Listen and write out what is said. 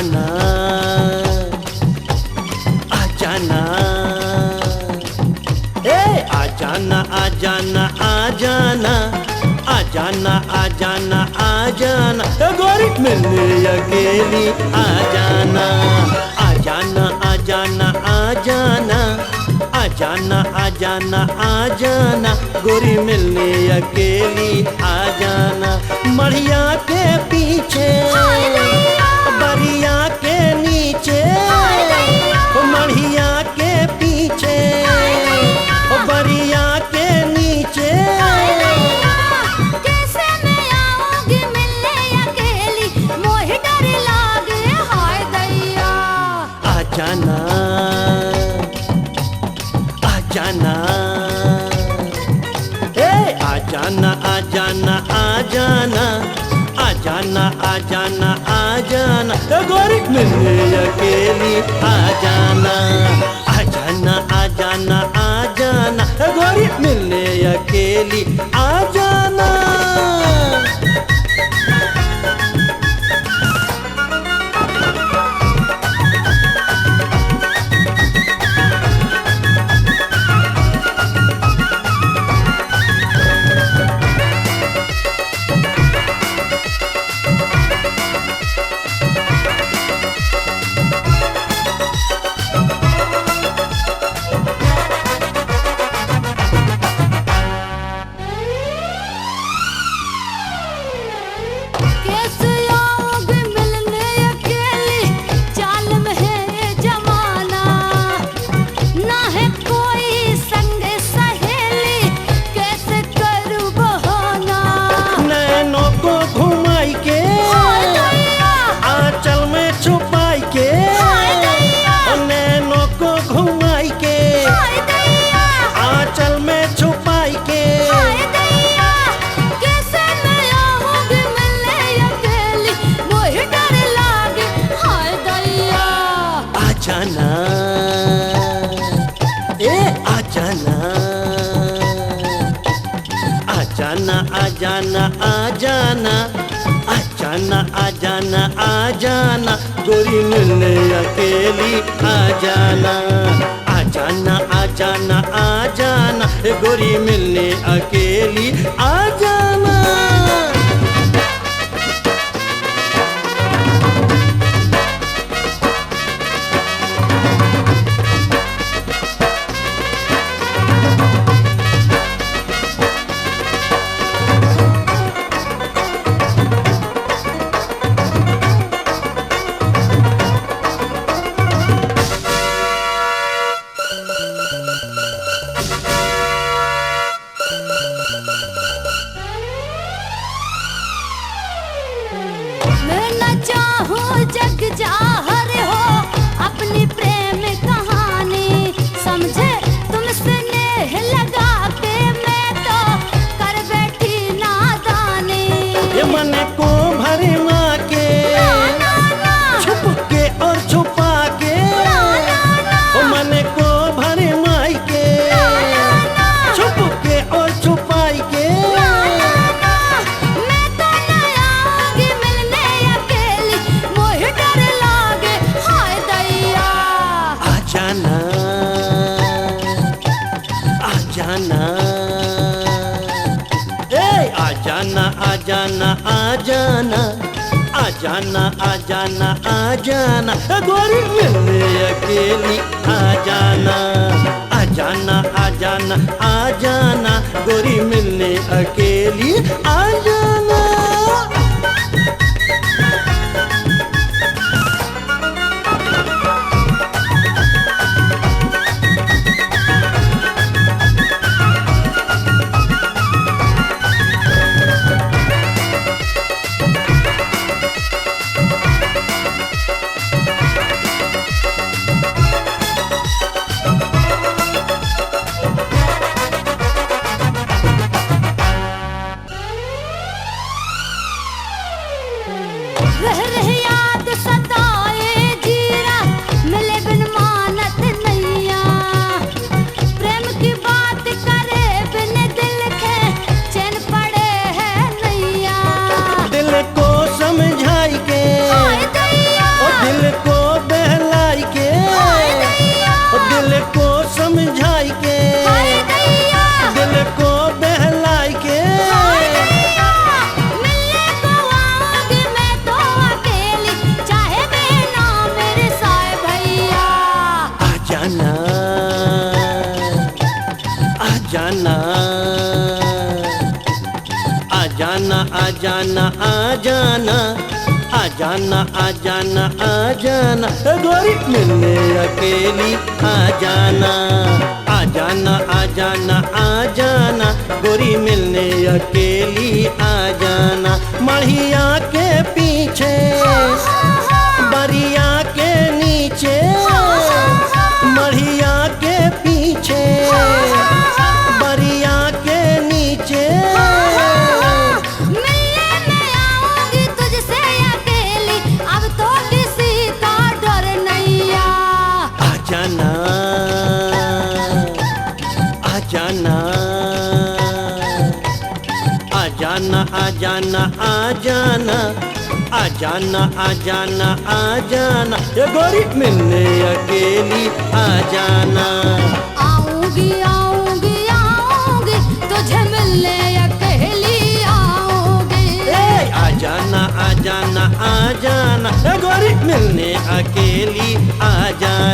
जाना आ जाना ए आ जाना आ जाना आ जाना आ जाना आ जाना आ जाना गोरी मिलने अकेली आ जाना आ जाना आ जाना आ जाना आ जाना आ जाना आ जाना गोरी मिलने अकेली आ जाना मढ़िया के पीछे बरिया के नीचे मढ़िया के पीछे बरिया के नीचे कैसे मैं आऊंगी मिलने अकेली मोहि डर लागे हाय दैया आ जाना आ जाना ए आ जाना आ जाना आ जाना आ जाना आ जाना आ जाना गोरी मिलने अकेली आ जाना आ जाना आ जाना आ जाना गोरी मिलने अकेली आ जाना कैसे आऊंगी मिलने अकेली चाल में है ये जमाना ना है कोई संग सहेली कैसे करूं बहाना नैनों को घुमाई के हाय दैया आंचल में छुपाई के हाय दैया नैनों को घुमाई के हाय दैया आंचल में छुपाई के हाय दैया कैसे मैं आऊंगी मिलने अकेली मोहि डर लागे हाय दैया आ जाना ए आ जाना आ जाना आ जाना आ जाना आ जाना आ जाना आ जाना गोरी मिलने अकेली आ जाना आ जाना आ जाना आ जाना गोरी मिलने अकेली आ जाना मैं न चाहूं जग जाहर हो अपनी प्रेम कहानी समझे तुमसे नेह लगा के मैं तो कर बैठी नादानी ये मन को भरे माँ के ना ना छुप के और छुपा के ओ मन को भरे माई के छुप के और छुपाई के मैं तो न आऊंगी मिलने अकेली मोहि डर लागे हाय दैया आ जाना आ जाना ए आ जाना आ जाना आ जाना आ जाना आ जाना आ जाना गोरी मिलने अकेली आ जाना आ जाना आ जाना आ जाना गोरी मिलने अकेली आ जाना रह याद सताए जीरा मिले बिन मानत नैया प्रेम की बात करे बिन दिल के चैन पड़े है नैया दिल को समझाई के हाय दैया ओ दिल जाना आ जाना आ जाना आ जाना आ जाना ए गोरी मिलने अकेली आ जाना आ जाना आ जाना आ जाना गोरी मिलने अकेली आ जाना मढ़िया के पीछे बरिया के नीचे मढ़िया के पीछे बरिया के नीचे मिलने में आऊंगी तुझसे अकेली अब तो किसी का डर नहीं आ जाना आ जाना आ जाना आ जाना आ जाना आ जाना आ जाना आ जाना ये गोरी मिलने अकेली आ जाना आऊंगी आऊंगी आऊंगी तुझे मिलने अकेली आऊंगी आ जाना आ जाना आ जाना ये गोरी मिलने अकेली आ जाना